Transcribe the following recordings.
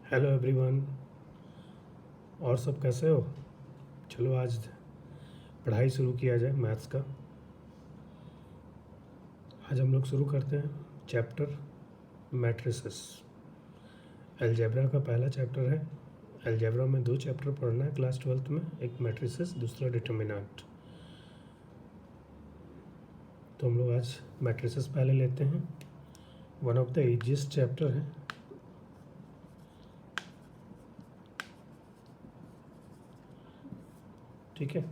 Hello everyone. और सब कैसे हो? चलो आज पढ़ाई शुरू किया जाए मैथ्स का। आज हम लोग शुरू करते हैं चैप्टर मैट्रिसेस। अलजेब्रा का पहला चैप्टर है। अलजेब्रा में 2 चैप्टर पढ़ना है क्लास 12th में, एक मैट्रिसेस, दूसरा डिटर्मिनेंट। तो हम लोग आज मैट्रिसेस पहले लेते हैं। One of the easiest chapter है। ठीक है,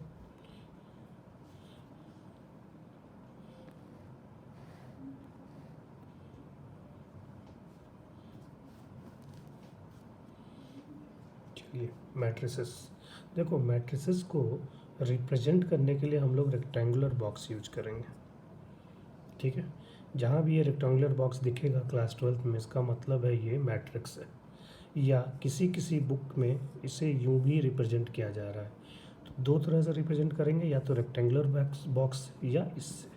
चलिए मैट्रिसेस। देखो, मैट्रिसेस को रिप्रेजेंट करने के लिए हम लोग रेक्टेंगुलर बॉक्स यूज करेंगे। ठीक है, जहाँ भी ये रेक्टेंगुलर बॉक्स दिखेगा क्लास 12th में, इसका मतलब है ये मैट्रिक्स है। या किसी किसी बुक में इसे यूं भी रिप्रेजेंट किया जा रहा है। तो 2 तरह से रिप्रेजेंट करेंगे, या तो रेक्टेंगुलर बॉक्स या इससे,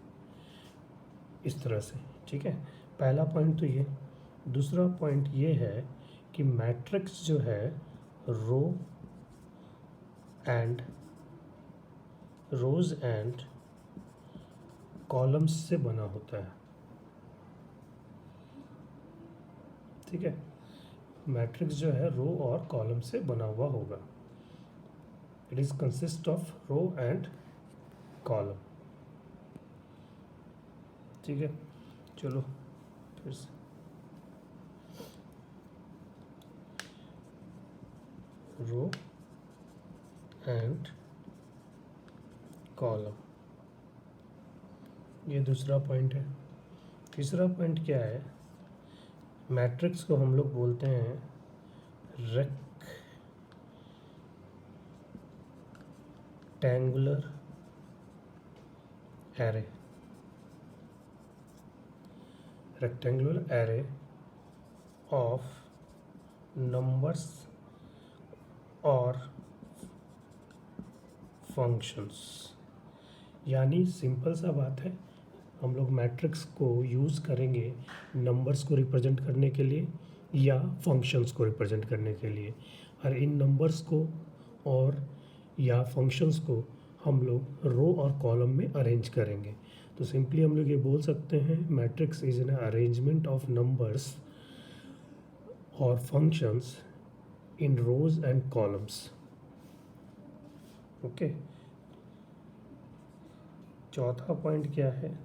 इस तरह से। ठीक है, पहला पॉइंट तो ये। दूसरा पॉइंट ये है कि मैट्रिक्स जो है row and rows and columns से बना होता है। ठीक है, मैट्रिक्स जो है रो और कॉलम से बना हुआ होगा। It is consist of row and column. ठीक है, चलो फिर से रो एंड कॉलम, ये दूसरा पॉइंट है। तीसरा पॉइंट क्या है? मैट्रिक्स को हम लोग बोलते हैं rectangular array. Rectangular array of numbers और फंक्शंस। यानी सिंपल सा बात है, हम लोग मैट्रिक्स को यूज़ करेंगे नंबर्स को रिप्रेजेंट करने के लिए या फंक्शंस को रिप्रेजेंट करने के लिए। और इन नंबर्स को और या फंक्शंस को हम लोग रो और कॉलम में अरेंज करेंगे। तो सिंपली हम लोग ये बोल सकते हैं, matrix is an arrangement of numbers और functions in rows and columns. Okay, चौथा पॉइंट क्या है?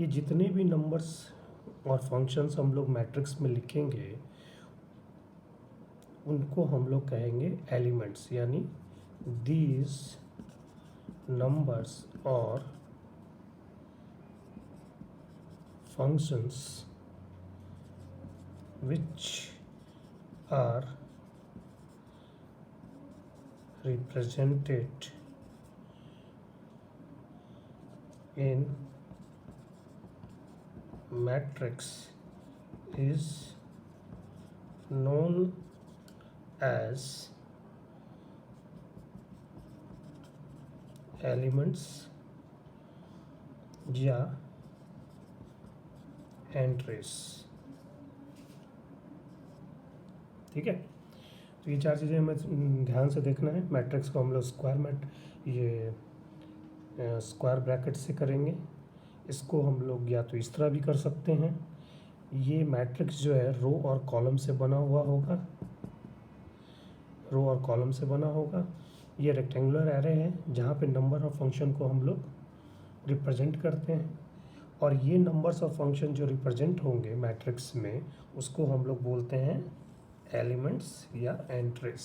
ये जितने भी नंबर्स और फंक्शंस हम लोग मैट्रिक्स में लिखेंगे उनको हम लोग कहेंगे एलिमेंट्स। यानी दीज नंबर्स और functions which are represented in matrix is known as elements या एंट्रीज। ठीक है, तो ये 4 चीज़ें हमें ध्यान से देखना है। मैट्रिक्स को हम लोग स्क्वायर ब्रैकेट से करेंगे। इसको हम लोग या तो इस तरह भी कर सकते हैं। ये मैट्रिक्स जो है रो और कॉलम से बना हुआ होगा, रो और कॉलम से बना होगा। ये रेक्टेंगुलर एरे है जहाँ पे नंबर और फंक्शन को हम लोग रिप्रेजेंट करते हैं। और ये नंबर्स और फंक्शन जो रिप्रेजेंट होंगे मैट्रिक्स में, उसको हम लोग बोलते हैं एलिमेंट्स या एंट्रीज।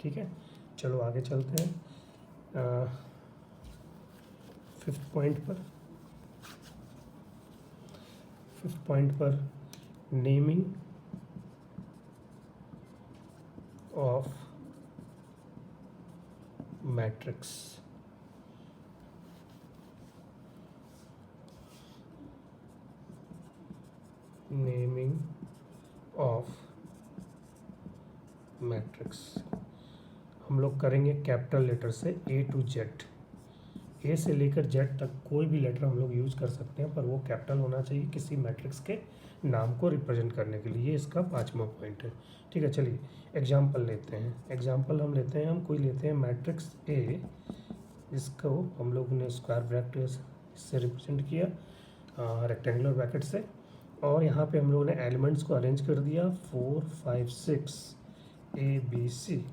ठीक है, चलो आगे चलते हैं 5th पॉइंट पर। 5th पॉइंट पर naming of matrix. Naming of matrix हम लोग करेंगे कैपिटल लेटर से A to Z। ए से लेकर जेड तक कोई भी लेटर हम लोग यूज़ कर सकते हैं, पर वो कैपिटल होना चाहिए किसी मैट्रिक्स के नाम को रिप्रेजेंट करने के लिए। ये इसका 5वां पॉइंट है। ठीक है, चलिए एग्जाम्पल लेते हैं। एग्जाम्पल हम लेते हैं, हम कोई लेते हैं मैट्रिक्स ए, इसको हम लोग ने स्क्वायर ब्रैकेट से रिप्रेजेंट किया रेक्टेंगुलर ब्रैकेट से, और यहाँ पे हम लोगों ने एलिमेंट्स को अरेंज कर दिया 4 5 6 ए बी सी।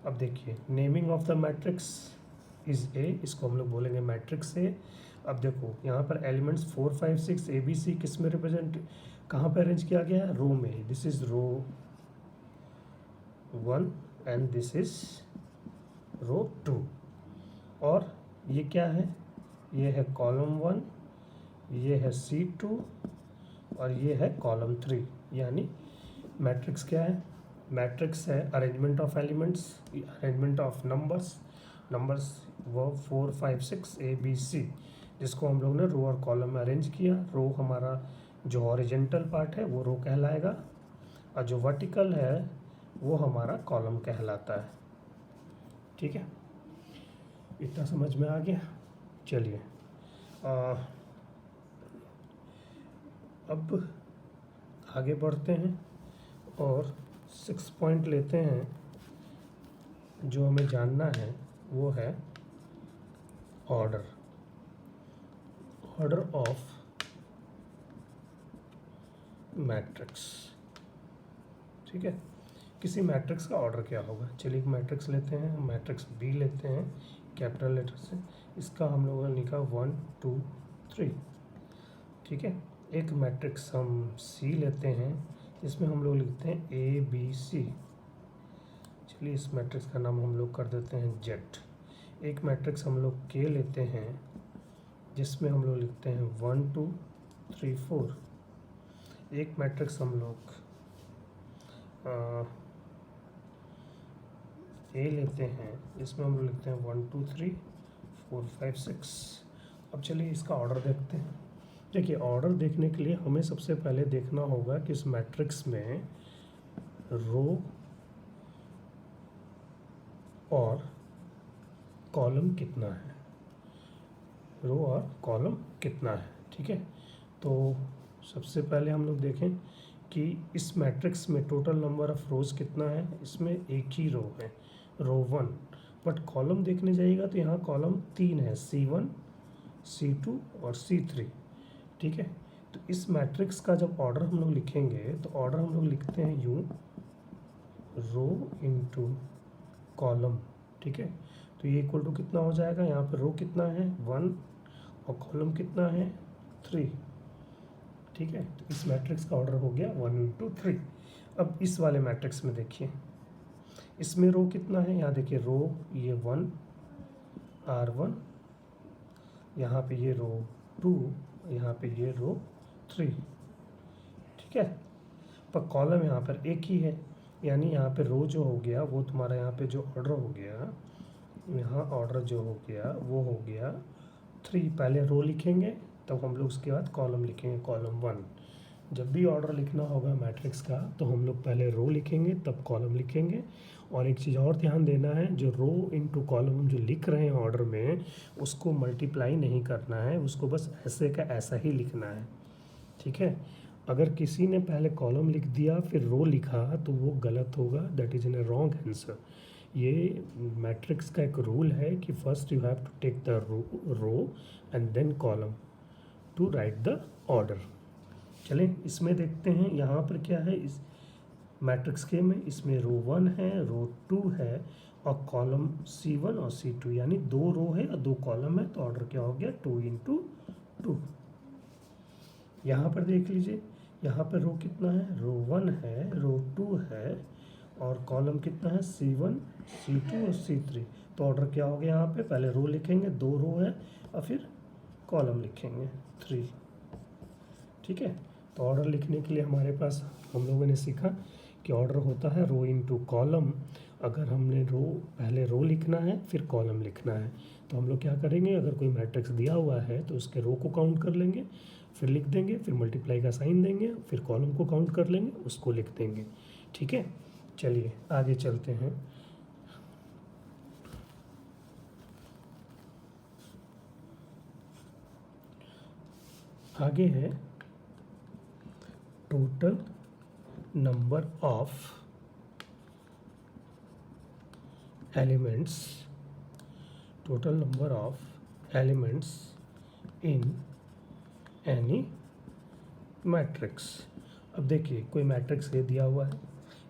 अब देखिए naming of the matrix is a, इसको हम लोग बोलेंगे मैट्रिक्स ए। अब देखो यहाँ पर एलिमेंट्स 4 5 6 ए बी सी किस में रिप्रेजेंट, कहाँ पे अरेंज किया गया है, रो में। This is row 1 and this is row 2। और ये क्या है, ये है कॉलम 1, ये है C2 और ये है कॉलम 3। यानी मैट्रिक्स क्या है, मैट्रिक्स है arrangement of elements, arrangement of numbers वो 4 5 6 ए बी सी, जिसको हम लोग ने रो और कॉलम में अरेंज किया। रो हमारा जो हॉरिजेंटल पार्ट है वो रो कहलाएगा, और जो वर्टिकल है वो हमारा कॉलम कहलाता है। ठीक है, इतना समझ में आ गया। चलिए अब आगे बढ़ते हैं और 6 पॉइंट लेते हैं। जो हमें जानना है वो है ऑर्डर ऑफ मैट्रिक्स। ठीक है, किसी मैट्रिक्स का ऑर्डर क्या होगा। चलिए एक मैट्रिक्स लेते हैं, मैट्रिक्स बी लेते हैं कैपिटल लेटर से। इसका हम लोगों ने लिखा 1 2 3। ठीक है, एक मैट्रिक्स हम सी लेते हैं, इसमें हम लोग लिखते हैं ए बी सी। चलिए इस मैट्रिक्स का नाम हम लोग कर देते हैं जेड। एक मैट्रिक्स हम लोग के लेते हैं, जिसमें हम लोग लिखते हैं 1 2 3 4। एक मैट्रिक्स हम लोग ए लेते हैं, इसमें हम लोग लिखते हैं 1 2 3 4 5 6। अब चलिए इसका ऑर्डर देखते हैं। देखिए ऑर्डर देखने के लिए हमें सबसे पहले देखना होगा कि इस मैट्रिक्स में रो और कॉलम कितना है, रो और कॉलम कितना है। ठीक है, तो सबसे पहले हम लोग देखें कि इस मैट्रिक्स में टोटल नंबर ऑफ रोज कितना है। इसमें एक ही रो है, रो 1, बट कॉलम देखने जाइएगा तो यहाँ कॉलम 3 है, C1 C2 और C3। ठीक है, तो इस मैट्रिक्स का जब ऑर्डर हम लोग लिखेंगे तो ऑर्डर हम लोग लिखते हैं यूँ, रो इनटू कॉलम। ठीक है, तो ये इक्वल टू कितना हो जाएगा, यहाँ पे रो कितना है 1 और कॉलम कितना है 3। ठीक है, तो इस मैट्रिक्स का ऑर्डर हो गया 1 इंटू 3। अब इस वाले मैट्रिक्स में देखिए, इसमें रो कितना है, यहाँ देखिए रो ये 1 R1, यहाँ पे ये रो 2, यहाँ पे ये रो 3। ठीक है, पर कॉलम यहाँ पर एक ही है, यानी यहाँ पे रो जो हो गया वो तुम्हारा यहाँ पे जो ऑर्डर हो गया, यहाँ ऑर्डर जो हो गया वो हो गया 3। पहले रो लिखेंगे तब हम लोग उसके बाद कॉलम लिखेंगे, कॉलम 1। जब भी ऑर्डर लिखना होगा मैट्रिक्स का तो हम लोग पहले रो लिखेंगे तब कॉलम लिखेंगे। और एक चीज़ और ध्यान देना है, जो रो इनटू कॉलम हम जो लिख रहे हैं ऑर्डर में, उसको मल्टीप्लाई नहीं करना है, उसको बस ऐसे का ऐसा ही लिखना है। ठीक है, अगर किसी ने पहले कॉलम लिख दिया फिर रो लिखा तो वो गलत होगा, that is in a wrong answer. ये मैट्रिक्स का एक रूल है कि first you have to take the row and then column to write the order. चलें इसमें देखते हैं, यहाँ पर क्या है इस मैट्रिक्स के में, इसमें रो 1 है, रो 2 है और कॉलम C1 और C2, यानी 2 रो है और 2 कॉलम है, तो ऑर्डर क्या हो गया 2 इंटू 2। यहाँ पर देख लीजिए, यहाँ पर रो कितना है, रो 1 है, रो 2 है और कॉलम कितना है C1 C2 और C3। तो ऑर्डर क्या हो गया, यहाँ पे पहले रो लिखेंगे, 2 रो है और फिर कॉलम लिखेंगे 3। ठीक है, तो ऑर्डर लिखने के लिए हमारे पास हम लोगों ने सीखा कि ऑर्डर होता है रो इनटू कॉलम। अगर हमने पहले रो लिखना है फिर कॉलम लिखना है तो हम लोग क्या करेंगे, अगर कोई मैट्रिक्स दिया हुआ है तो उसके रो को काउंट कर लेंगे, फिर लिख देंगे, फिर मल्टीप्लाई का साइन देंगे, फिर कॉलम को काउंट कर लेंगे, उसको लिख देंगे। ठीक है, चलिए आगे चलते हैं। आगे है total number of elements, total number of elements in any matrix. अब देखिए कोई मैट्रिक्स ये दिया हुआ है,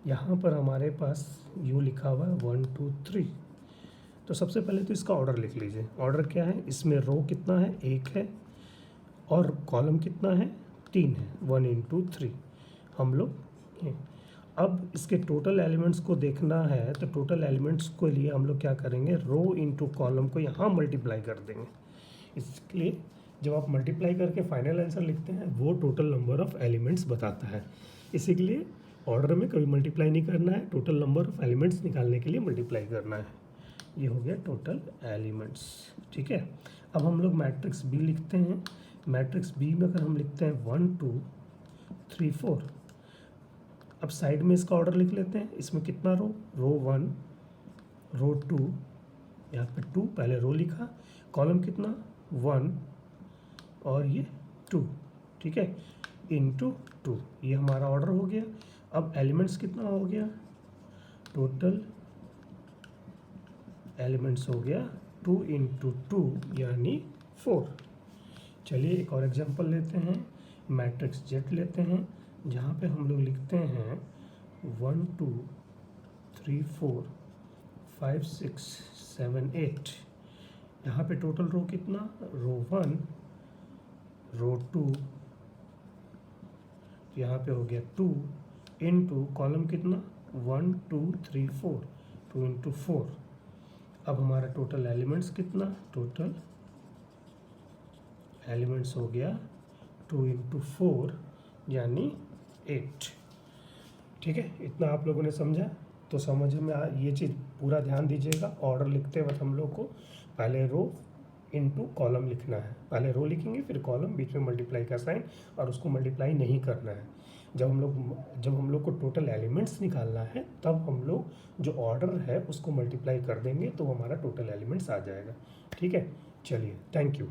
यहाँ पर हमारे पास यू लिखा हुआ है 1 2 3। तो सबसे पहले तो इसका ऑर्डर लिख लीजिए। ऑर्डर क्या है, इसमें रो कितना है, 1 है, और कॉलम कितना है, 3 है, 1 into 3 हम लोग हैं। अब इसके टोटल एलिमेंट्स को देखना है, तो टोटल एलिमेंट्स के लिए हम लोग क्या करेंगे, रो इंटू कॉलम को यहाँ मल्टीप्लाई कर देंगे। इसलिए जब आप मल्टीप्लाई करके फाइनल आंसर लिखते हैं वो टोटल नंबर ऑफ एलिमेंट्स बताता है। इसी के लिए ऑर्डर में कभी मल्टीप्लाई नहीं करना है, टोटल नंबर ऑफ एलिमेंट्स निकालने के लिए मल्टीप्लाई करना है। ये हो गया टोटल एलिमेंट्स, ठीक है। अब हम लोग मैट्रिक्स बी लिखते हैं। मैट्रिक्स बी में अगर हम लिखते हैं 1 2 3 4, अब साइड में इसका ऑर्डर लिख लेते हैं। इसमें कितना रो, रो 1, रो 2, यहाँ पे 2 पहले रो लिखा, कॉलम कितना 1 और ये 2, ठीक है, इंटू 2, ये हमारा ऑर्डर हो गया। अब एलिमेंट्स कितना हो गया, टोटल एलिमेंट्स हो गया 2 into 2 यानी 4। चलिए एक और एग्जांपल लेते हैं, मैट्रिक्स जेड लेते हैं, जहाँ पे हम लोग लिखते हैं 1 2 3 4 5 6 7 8। यहाँ पे टोटल रो कितना, रो 1, रो 2, यहाँ पे हो गया 2 इंटू कॉलम कितना 1 2 3 4, 2 into 4। अब हमारा टोटल एलिमेंट्स कितना, टोटल एलिमेंट्स हो गया 2 into 4 यानी 8, ठीक है। इतना आप लोगों ने समझा, तो समझ में ये चीज़ पूरा ध्यान दीजिएगा। ऑर्डर लिखते वक्त हम लोग को पहले रो इनटू कॉलम लिखना है, पहले रो लिखेंगे फिर कॉलम, बीच में मल्टीप्लाई का साइन, और उसको मल्टीप्लाई नहीं करना है। जब हम लोग को टोटल एलिमेंट्स निकालना है तब हम लोग जो ऑर्डर है उसको मल्टीप्लाई कर देंगे तो हमारा टोटल एलिमेंट्स आ जाएगा, ठीक है। चलिए, थैंक यू।